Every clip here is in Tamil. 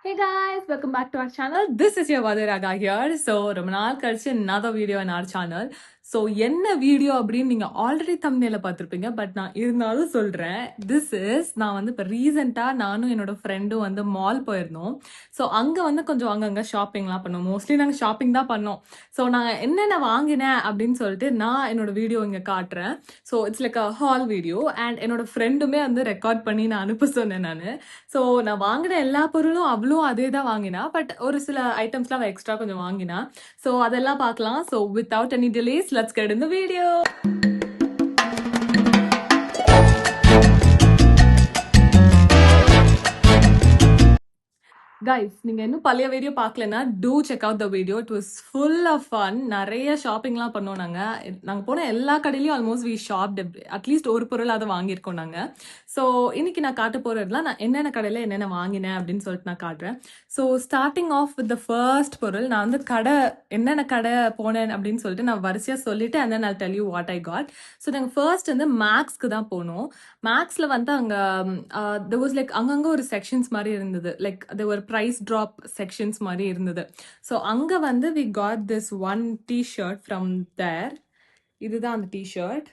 Hey guys, welcome back to our channel. This is your Vadiraga here. So, ரொம்ப நாள் கழிச்சு another video in our channel. So என்ன வீடியோ அப்படின்னு நீங்கள் ஆல்ரெடி தம்ப்நெயில பார்த்துருப்பீங்க. பட் நான் இருந்தாலும் சொல்கிறேன். நான் வந்து இப்போ ரீசெண்டாக நானும் என்னோட ஃப்ரெண்டும் வந்து மால் போயிருந்தோம். ஸோ அங்கே வந்து கொஞ்சம் அங்கங்கே ஷாப்பிங்லாம் பண்ணோம். மோஸ்ட்லி நாங்கள் ஷாப்பிங் தான் பண்ணோம். ஸோ நான் என்னென்ன வாங்கினேன் அப்படின்னு சொல்லிட்டு நான் என்னோட வீடியோ இங்கே காட்டுறேன். So it's like a hall video and என்னோட ஃப்ரெண்டுமே வந்து ரெக்கார்ட் பண்ணி நான் அனுப்ப சொன்னேன் நான். ஸோ நான் வாங்கின எல்லா பொருளும் அவ்வளோ அதே தான் வாங்கினா. பட் ஒரு சில ஐட்டம்ஸ்லாம் அவள் எக்ஸ்ட்ரா கொஞ்சம் வாங்கினா. ஸோ அதெல்லாம் பார்க்கலாம். So without any delays let's get in the video. Guys, நீங்கள் இன்னும் பழைய வீடியோ பார்க்கலன்னா do check out the video. It was full of fun. நிறைய ஷாப்பிங்லாம் பண்ணோம். நாங்கள் போன எல்லா கடையிலையும் ஆல்மோஸ்ட் வி ஷாப்ட் அட்லீஸ்ட் ஒரு பொருள் அதை வாங்கியிருக்கோம் நாங்கள். ஸோ இன்னைக்கு நான் காட்ட போகிறதுலாம் நான் என்னென்ன கடையில் என்னென்ன வாங்கினேன் அப்படின்னு சொல்லிட்டு நான் காட்டுறேன். So starting off with the first பொருள், நான் வந்து என்னென்ன கடை போனேன் அப்படின்னு சொல்லிட்டு நான் வரிசையாக சொல்லிட்டு and then I'll tell you what I got. So நாங்கள் ஃபர்ஸ்ட் வந்து மேக்ஸ்க்கு தான் போனோம். மேக்ஸில் வந்து அங்கே there was like அங்கங்கே ஒரு செக்ஷன்ஸ் மாதிரி இருந்தது. Like there were price drop sections மாதிரி இருந்தது. ஸோ அங்கே வந்து we got this one t-shirt from there. இதுதான் அந்த t-shirt.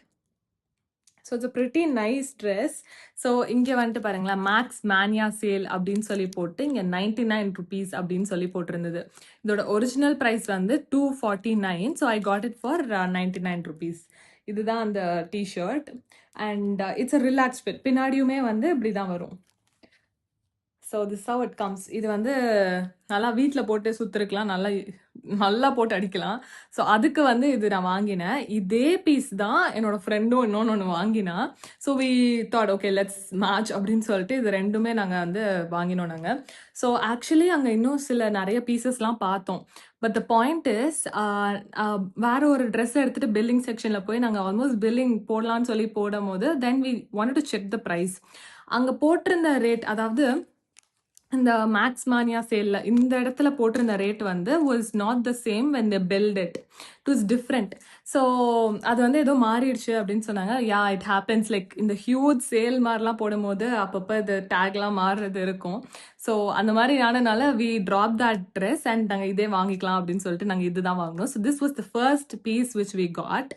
So it's a pretty nice dress. So இங்கே வந்துட்டு பாருங்களேன், மேக்ஸ் மேனியா சேல் அப்படின்னு சொல்லி போட்டு இங்கே 99 rupees அப்படின்னு சொல்லி போட்டிருந்தது. இதோட ஒரிஜினல் ப்ரைஸ் வந்து 249. So I got it for 99 rupees. இதுதான் அந்த t-shirt and it's a relax fit. பின்னாடியுமே வந்து இப்படி தான் வரும். So this how it comes. இது வந்து நல்லா வீட்டில் போட்டு சுற்றுருக்கலாம், நல்லா போட்டு அடிக்கலாம். ஸோ அதுக்கு வந்து இது நான் வாங்கினேன். இதே பீஸ் தான் என்னோட ஃப்ரெண்டும் இன்னொன்று வாங்கினா. So we thought okay let's match அப்படின்னு சொல்லிட்டு இது ரெண்டுமே நாங்கள் வந்து வாங்கினோம் நாங்கள். ஸோ ஆக்சுவலி அங்கே இன்னும் நிறைய பீசஸ்லாம் பார்த்தோம். பட் த பாயிண்ட் இஸ், வேற ஒரு ட்ரெஸ் எடுத்துகிட்டு பில்லிங் செக்ஷனில் போய் நாங்கள் ஆல்மோஸ்ட் பில்லிங் போடலான்னு சொல்லி போடும் போது then we want to check the price. அங்கே போட்டிருந்த ரேட், அதாவது இந்த மேக்ஸ் மானியா சேலில் இந்த இடத்துல போட்டிருந்த ரேட் வந்து was not the same when they billed it. It was different. So அது வந்து ஏதோ மாறிடுச்சு அப்படின்னு சொன்னாங்க. Yeah it happens. லைக் இந்த ஹியூஜ் சேல் மாதிரிலாம் போடும்போது அப்பப்போ இது டேக்லாம் மாறுறது இருக்கும். ஸோ அந்த மாதிரி ஆனதுனால we drop that dress and நாங்கள் இதே வாங்கிக்கலாம் அப்படின்னு சொல்லிட்டு நாங்கள் இதுதான் வாங்கினோம். So this was the first piece which we got.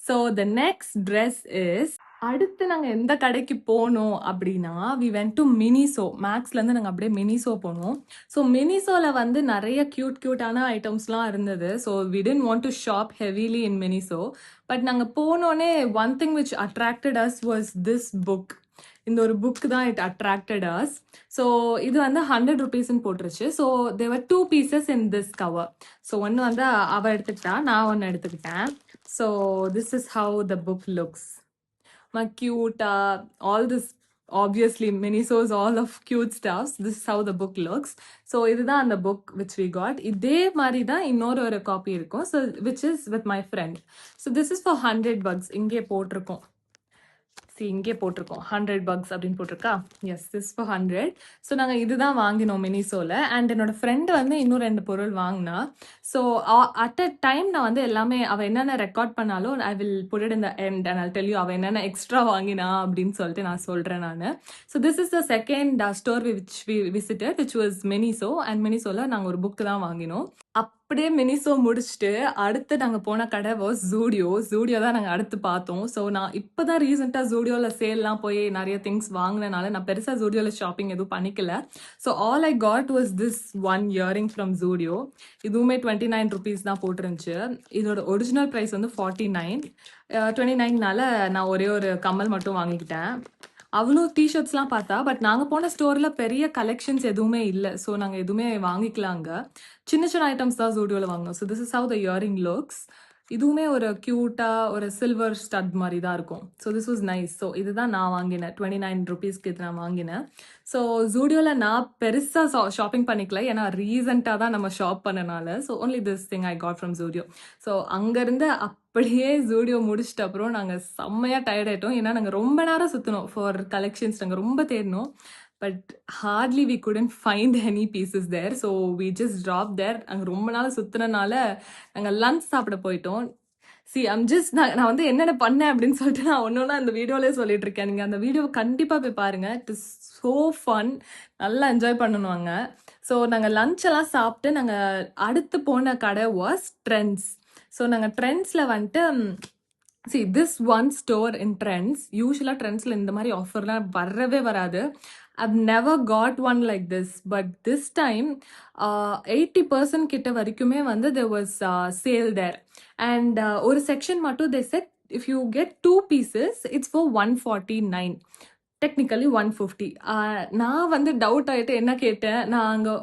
So the next dress is, அடுத்து நாங்கள் எந்த கடைக்கு போனோம் அப்படின்னா வி வென்ட் டு மினிசோ. மேக்ஸ்லேருந்து நாங்கள் அப்படியே மினிசோ போனோம். ஸோ மினிசோவில் வந்து நிறைய க்யூட்டான ஐட்டம்ஸ்லாம் இருந்தது. So we tend want to shop heavily in Miniso. But நாங்கள் போனோடனே one thing which attracted us was this book. இந்த ஒரு புக் தான் இட் அட்ராக்டட் அஸ். ஸோ இது வந்து 100 rupeesன்னு போட்டுருச்சு. So there are 2 pieces in this cover. So ஒன்று வந்து அவள் எடுத்துக்கிட்டா, நான் ஒன்று எடுத்துக்கிட்டேன். So this is how the book looks. Cute, all this obviously Miniso's all of cute stuffs. This is how the book looks. So இதுதான் அந்த book which we got. இதே மாதிரி தான் இன்னொரு காப்பி இருக்கும். So which is with my friend. So this is for $100. இங்கே போட்டிருக்கோம், இங்கே போட்டிருக்கோம் $100 அப்படின்னு போட்டிருக்கா. S, this for 100. ஸோ நாங்கள் இதுதான் வாங்கினோம் மினிசோவில். அண்ட் என்னோட ஃப்ரெண்டு வந்து இன்னும் 2 பொருள் வாங்கினா. ஸோ அட் அ டைம் நான் வந்து எல்லாமே அவள் என்னென்ன ரெக்கார்ட் பண்ணாலும் I will put it in the end and I'll tell you அவள் என்னென்ன எக்ஸ்ட்ரா வாங்கினா அப்படின்னு சொல்லிட்டு நான் சொல்கிறேன் நான். So this is the second store which we visited which was Miniso. And மினிசோவில் நாங்கள் ஒரு புக் தான் வாங்கினோம். அப்படியே மினிசோ முடிச்சுட்டு அடுத்து நாங்கள் போன கடை வாஸ் ஜூடியோ தான் நாங்கள் அடுத்து பார்த்தோம். ஸோ நான் இப்போ தான் ரீசெண்டாக ஜூடியோவில் சேல்லாம் போய் நிறைய திங்ஸ் வாங்கினனால நான் பெருசாக ஜூடியோவில் ஷாப்பிங் எதுவும் பண்ணிக்கல. So all I got was this one earring from Zudio. இதுவுமே 29 rupees தான் போட்டிருந்துச்சு. இதோட ஒரிஜினல் ப்ரைஸ் வந்து 49. 29னால நான் ஒரே ஒரு கம்மல் மட்டும் வாங்கிக்கிட்டேன். அவ்வளோ டிஷர்ட்ஸ்லாம் பார்த்தா, பட் நாங்கள் போன ஸ்டோரில் பெரிய கலெக்ஷன்ஸ் எதுவுமே இல்லை. ஸோ நாங்கள் எதுவுமே வாங்கிக்கலாங்க. சின்ன ஐட்டம்ஸ் தான் ஜூடியோவில் வாங்கினோம். So this is how the earring looks. இதுவுமே ஒரு க்யூட்டாக ஒரு சில்வர் ஸ்டட் மாதிரி தான் இருக்கும். So this was nice. ஸோ இதுதான் நான் வாங்கினேன். 29 rupeesக்கு இது நான் வாங்கினேன். ஸோ ஜூடியோவில் நான் பெருசாக ஷாப்பிங் பண்ணிக்கல, ஏன்னா ரீசெண்டாக தான் நம்ம ஷாப் பண்ணனால. So only this thing I got from Zudio. So அங்கேருந்து அப்படியே ஜூடியோ முடிச்சிட்ட அப்புறம் நாங்கள் செம்மையாக டயர்ட் ஆகிட்டோம். ஏன்னா நாங்கள் ரொம்ப நேரம் சுற்றினோம் ஃபார் கலெக்ஷன்ஸ். நாங்கள் ரொம்ப தேடினோம். But hardly we couldn't find any pieces there. So we just drop there. அங்கே ரொம்ப நாள் சுற்றுனனால நாங்கள் லன்ச் சாப்பிட போயிட்டோம். நான் வந்து என்னென்ன பண்ணேன் அப்படின்னு சொல்லிட்டு நான் ஒன்னொன்னா அந்த வீடியோலேயே சொல்லிட்டு இருக்கேன். நீங்கள் அந்த வீடியோவை கண்டிப்பாக போய் பாருங்கள். It is so fun. நல்லா என்ஜாய் பண்ணணுவாங்க. ஸோ நாங்கள் லஞ்ச் எல்லாம் சாப்பிட்டு நாங்கள் அடுத்து போன கடை வாஸ் ட்ரெண்ட்ஸ். ஸோ நாங்கள் ட்ரெண்ட்ஸில் வந்துட்டு see this one store in Trends, usually Trendsல இந்த மாதிரி ஆஃபர்லாம் வரவே வராது. I've never got one like this, but this time 80% கிட்ட வரைக்குமே வந்து there was sale there, and ஒரு செக்ஷன் மட்டும் they said if you get 2 pieces it's for 149, technically 150. நான் வந்து டவுட் ஆகிட்டு என்ன கேட்டேன், நான் அங்கே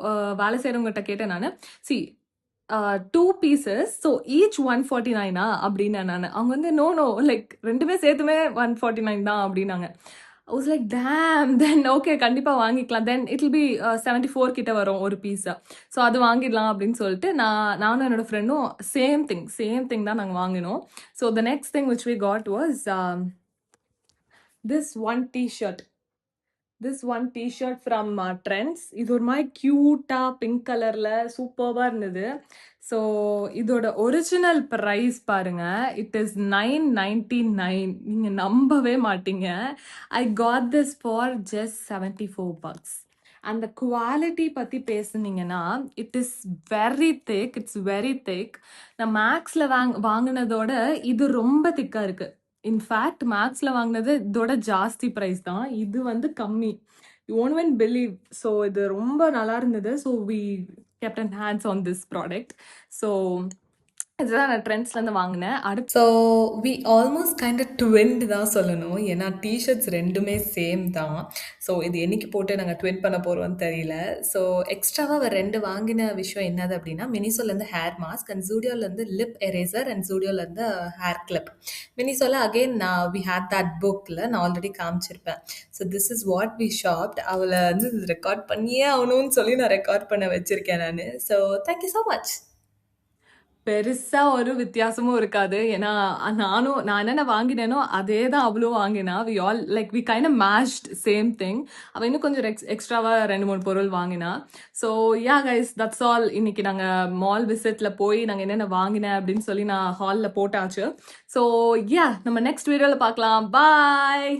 வேலை செய்கிறவங்ககிட்ட கேட்டேன் நான், சி 2 pieces ஸோ ஈச் 149 அப்படின்னு நான். அவங்க வந்து நோ லைக் ரெண்டுமே சேர்த்துமே 149 தான் அப்படின்னாங்க. I was like damn, then okay கண்டிப்பாக வாங்கிக்கலாம், then it will be 74 கிட்ட வரும் ஒரு பீஸை, ஸோ அது வாங்கிடலாம் அப்படின்னு சொல்லிட்டு நானும் என்னோட ஃப்ரெண்டும் சேம் திங் தான் நாங்கள் வாங்கினோம். So the next thing which we got was this one t-shirt from Trends. இது ஒரு மாதிரி க்யூட்டாக பிங்க் கலரில் சூப்பராக இருந்தது. ஸோ இதோட ஒரிஜினல் ப்ரைஸ் பாருங்க, இட் இஸ் 999. நீங்கள் நம்பவே மாட்டீங்க. I got this for just $74. அந்த குவாலிட்டி பற்றி பேசுனீங்கன்னா இட் இஸ் வெரி திக், நான் மேக்ஸில் வாங்கினதோட இது ரொம்ப திக்காக இருக்குது. இன்ஃபேக்ட் மேக்ஸில் வாங்கினது இதோட ஜாஸ்தி ப்ரைஸ் தான், இது வந்து கம்மி. You won't even believe. So இது ரொம்ப நல்லா இருந்தது. So we kept an hands on this product. So இதுதான் நான் ட்ரெண்ட்ஸ்லேருந்து வாங்கினேன். அடுத்து so we almost kind of twinned தான் சொல்லணும், ஏன்னா டிஷர்ட்ஸ் ரெண்டுமே சேம் தான். ஸோ இது என்னைக்கு போட்டு நாங்கள் ட்வின் பண்ண போகிறோம்னு தெரியல. ஸோ எக்ஸ்ட்ராவாக ரெண்டு வாங்கின விஷயம் என்னது அப்படின்னா, மினிசோலேருந்து ஹேர் மாஸ்க் அண்ட் ஜூடியோலேருந்து லிப் எரேசர் அண்ட் ஜூடியோலேருந்து ஹேர் கிளிப். மினிசோவில் அகெயின் வி ஹேட் தட் புக்கில் நான் ஆல்ரெடி காமிச்சிருப்பேன். So this is what we shopped. அவளை வந்து ரெக்கார்ட் பண்ணியே ஆகணும்னு சொல்லி நான் ரெக்கார்ட் பண்ண வச்சுருக்கேன் நான். So thank you so much. பெருசா ஒரு வித்தியாசமும் இருக்காது, ஏன்னா நான் என்னென்ன வாங்கினேனோ அதே தான் அவளும் வாங்கினா. We all like we kind of matched same thing. அவள் இன்னும் கொஞ்சம் எக்ஸ்ட்ராவா 2-3 பொருள் வாங்கினா. So yeah guys, that's all. இன்னைக்கு நாங்கள் மால் விசிட்ல போய் நாங்கள் என்னென்ன வாங்கினேன் அப்படின்னு சொல்லி நான் ஹாலில் போட்டாச்சு. ஸோ யா, நம்ம நெக்ஸ்ட் வீடியோவில் பார்க்கலாம். பாய்.